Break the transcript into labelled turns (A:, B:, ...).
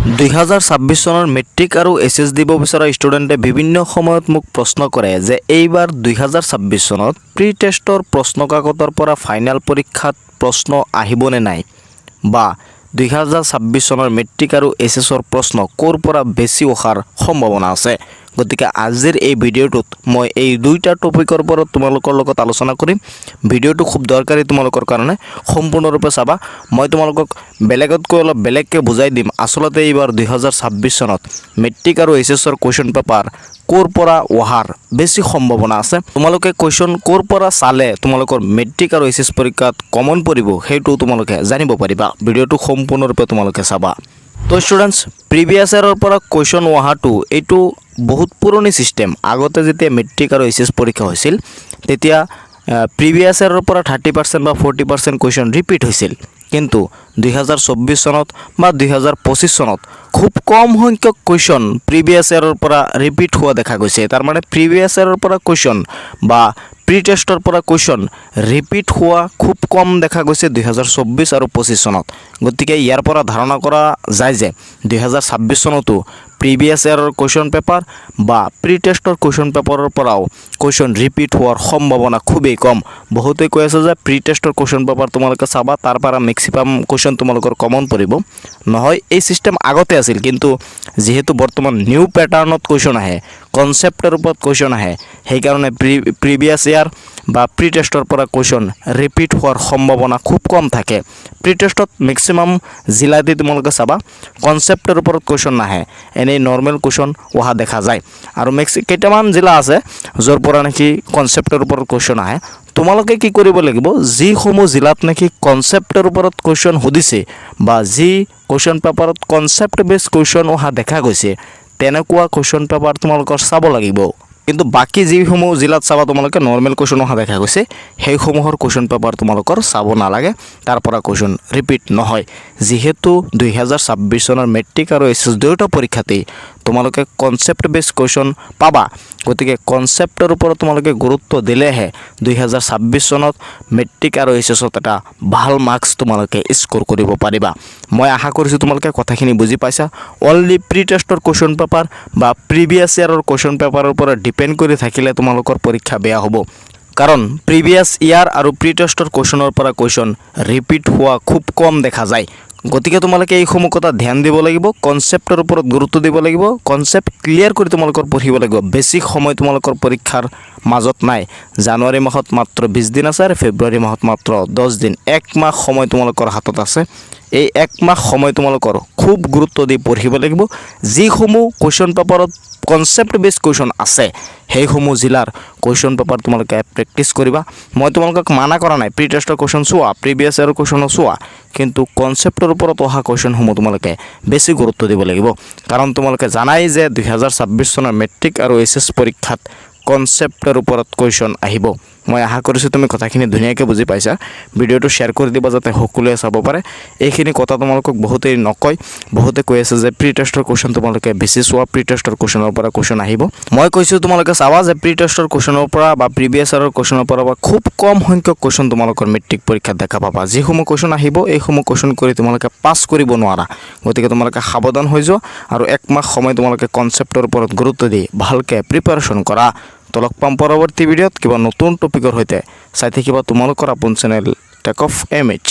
A: 2026 চনৰ মেট্ৰিক আৰু এইচএছ দিব বিচৰা ষ্টুডেণ্টে বিভিন্ন সময়ত মোক প্ৰশ্ন কৰে যে এইবাৰ 2026 চনত প্ৰি টেষ্টৰ প্ৰশ্ন কাকতৰ পৰা ফাইনেল পৰীক্ষাত প্ৰশ্ন আহিবনে নাই বা 2026 চনৰ মেট্ৰিক আৰু এইচএছৰ প্ৰশ্ন ক'ৰ পৰা বেছি অহাৰ সম্ভাৱনা আছে। গতিকে আজিৰ এই ভিডিঅ'টোত মই এই দুইটা টপিকৰ ওপৰত তোমালোকৰ লগত আলোচনা কৰিম। ভিডিঅ'টো খুব দৰকাৰী তোমালোকৰ কাৰণে, সম্পূৰ্ণৰূপে চাবা। মই তোমালোকক বেলেগতকৈ অলপ বেলেগকৈ বুজাই দিম। আচলতে এইবাৰ 2026 চনত মেট্ৰিক আৰু এইচএছৰ কুৱেশ্যন পেপাৰ ক'ৰ পৰা অহাৰ বেছি সম্ভাৱনা আছে। তোমালোকে কুৱেশ্যন ক'ৰ পৰা চালে তোমালোকৰ মেট্ৰিক আৰু এইচএছ পৰীক্ষাত কমন পৰিব সেইটো তোমালোকে জানিব পাৰিবা। ভিডিঅ'টো সম্পূৰ্ণৰূপে তোমালোকে চাবা। তো ষ্টুডেণ্টছ, প্ৰিভিয়াছ ইয়াৰৰ পৰা কুৱেশ্যন অহাটো এইটো বহুত পুৰণি ছিষ্টেম। আগতে যেতিয়া মেট্ৰিক আৰু এইচএছ পৰীক্ষা হৈছিল তেতিয়া প্ৰিভিয়াছ ইয়াৰৰ পৰা 30% বা 40% কুৱেশ্যন ৰিপিট হৈছিল। কিন্তু 2024 চনত বা 2025 চনত খুব কম সংখ্যক কুৱেশ্যন প্ৰিভিয়াছ ইয়াৰৰ পৰা ৰিপিট হোৱা দেখা গৈছে। তাৰমানে প্ৰিভিয়াছ ইয়াৰৰ পৰা কুৱেশ্যন বা প্ৰি টেষ্টৰ পৰা কুৱেশ্যন ৰিপিট হোৱা খুব কম দেখা গৈছে 2024 আৰু 25 চনত। গতিকে ইয়াৰ পৰা ধাৰণা কৰা যায় যে 2026 চনতো প্ৰিভিয়াছ ইয়াৰৰ কুৱেশ্যন পেপাৰ বা প্ৰি টেষ্টৰ কুৱেশ্যন পেপাৰৰ পৰাও কুৱেশ্যন ৰিপিট হোৱাৰ সম্ভাৱনা খুবেই কম। বহুতে কৈ আছে যে প্ৰি টেষ্টৰ কুৱেশ্যন পেপাৰ তোমালোকে চাবা, তাৰ পৰা মেক্সিমাম কুৱেশ্যন তোমালোকৰ কমন পৰিব। নহয়, এই ছিষ্টেম আগতে আছিল, কিন্তু যিহেতু বৰ্তমান নিউ পেটাৰ্ণত কুৱেশ্যন আহে, কনচেপ্টৰ ওপৰত কুৱেশ্যন আহে, সেইকাৰণে প্ৰিভিয়াছ ইয়াৰ বা প্ৰি টেষ্টৰ পৰা কুৱেশ্যন ৰিপিট হোৱাৰ সম্ভাৱনা খুব কম থাকে। প্ৰি টেষ্টত মেক্সিমাম জিলাতে তোমালোকে চাবা কনচেপ্টৰ ওপৰত কুৱেশ্যন নাহে, এনেই নৰ্মেল কুৱেশ্যন অহা দেখা যায়। আৰু কেইটামান জিলা আছে য'ৰ পৰা নেকি কনচেপ্টৰ ওপৰত কুৱেশ্যন আহে। তোমালোকে কি কৰিব লাগিব, যিসমূহ জিলাত নেকি কনচেপ্টৰ ওপৰত কুৱেশ্যন সুধিছে বা যি কুৱেশ্যন পেপাৰত কনচেপ্ট বেছ কুৱেশ্যন অহা দেখা গৈছে তেনেকুৱা কুৱেশ্যন পেপাৰ তোমালোকৰ চাব লাগিব। কিন্তু বাকী যিসমূহ জিলাত চাবা তোমালোকে নৰ্মেল কুৱেশ্যন অহা দেখা গৈছে সেইসমূহৰ কুৱেশ্যন পেপাৰ তোমালোকৰ চাব নালাগে, তাৰ পৰা কুৱেশ্যন ৰিপিট নহয়। যিহেতু 2026 চনৰ মেট্ৰিক আৰু এইচএছ দুয়োটা পৰীক্ষাতেই তোমালোকে কনচেপ্ট বেছ কুৱেশ্যন পাবা। গতিকে কনচেপ্টৰ ওপৰত তোমালোকে গুৰুত্ব দিলেহে 2026 চনত মেট্ৰিক আৰু এইচএছত এটা ভাল মাৰ্কছ তোমালোকে স্ক'ৰ কৰিব পাৰিবা। মই আশা কৰিছোঁ তোমালোকে কথাখিনি বুজি পাইছা। অনলি প্ৰি টেষ্টৰ কুৱেশ্যন পেপাৰ বা প্ৰিভিয়াছ ইয়াৰৰ কুৱেশ্যন পেপাৰৰ পৰা ডিপেণ্ড কৰি থাকিলে তোমালোকৰ পৰীক্ষা বেয়া হ'ব। কাৰণ প্ৰিভিয়াছ ইয়াৰ আৰু প্ৰি টেষ্টৰ কুৱেশ্যনৰ পৰা কুৱেশ্যন ৰিপিট হোৱা খুব কম দেখা যায়। গতিকে তোমালোকে এইসমূহ কথা ধ্যান দিব লাগিব, কনচেপ্টৰ ওপৰত গুৰুত্ব দিব লাগিব, কনচেপ্ট ক্লিয়াৰ কৰি তোমালোকৰ পঢ়িব লাগিব। বেছি সময় তোমালোকৰ পৰীক্ষাৰ মাজত নাই। জানুৱাৰী মাহত মাত্ৰ 20 দিন আছে আৰু ফেব্ৰুৱাৰী মাহত মাত্ৰ 10 দিন। 1 মাহ সময় তোমালোকৰ হাতত আছে। এই 1 মাহ সময় তোমালোকৰ খুব গুৰুত্ব দি পঢ়িব লাগিব। যিসমূহ কুৱেশ্যন পেপাৰত কনচেপ্ট বেছ কুৱেশ্যন আছে সেইসমূহ জিলাৰ কুৱেশ্যন পেপাৰ তোমালোকে প্ৰেক্টিছ কৰিবা। মই তোমালোকক মানা কৰা নাই, প্ৰি টেষ্টৰ কুৱেশ্যন চোৱা, প্ৰিভিয়াছ ইয়াৰৰ কুৱেশ্যনো চোৱা, কিন্তু কনচেপ্টৰ ওপৰত অহা কুৱেশ্যনসমূহ তোমালোকে বেছি গুৰুত্ব দিব লাগিব। কাৰণ তোমালোকে জানাই যে 2026 চনৰ মেট্ৰিক আৰু এইচএছ পৰীক্ষাত কনচেপ্টৰ ওপৰত কুৱেশ্যন আহিব। মই আশা কৰিছোঁ তুমি কথাখিনি ধুনীয়াকৈ বুজি পাইছা। ভিডিঅ'টো শ্বেয়াৰ কৰি দিবা যাতে সকলোৱে চাব পাৰে। এইখিনি কথা তোমালোকক বহুতেই নকয়। বহুতে কৈ আছে যে প্ৰি টেষ্টৰ কুৱেশ্যন তোমালোকে বেছি চোৱা, প্ৰি টেষ্টৰ কুৱেশ্যনৰ পৰা কুৱেশ্যন আহিব। মই কৈছোঁ তোমালোকে চাবা যে প্ৰি টেষ্টৰ কুৱেশ্যনৰ পৰা বা প্ৰিভিয়াছ ইয়াৰৰ কুৱেশ্যনৰ পৰা বা খুব কম সংখ্যক কুৱেশ্যন তোমালোকৰ মেট্ৰিক পৰীক্ষাত দেখা পাবা। যিসমূহ কুৱেশ্যন আহিব এইসমূহ কুৱেশ্যন কৰি তোমালোকে পাছ কৰিব নোৱাৰা। গতিকে তোমালোকে সাৱধান হৈ যোৱা আৰু 1 মাহ সময় তোমালোকে কনচেপ্টৰ ওপৰত গুৰুত্ব দি ভালকৈ প্ৰিপাৰেশ্যন কৰা। তো লগ পাম পৰৱৰ্তী ভিডিঅ'ত কিবা নতুন টপিকৰ সৈতে। চাই থাকিবা তোমালোকৰ আপোন চেনেল টেক অফ MH।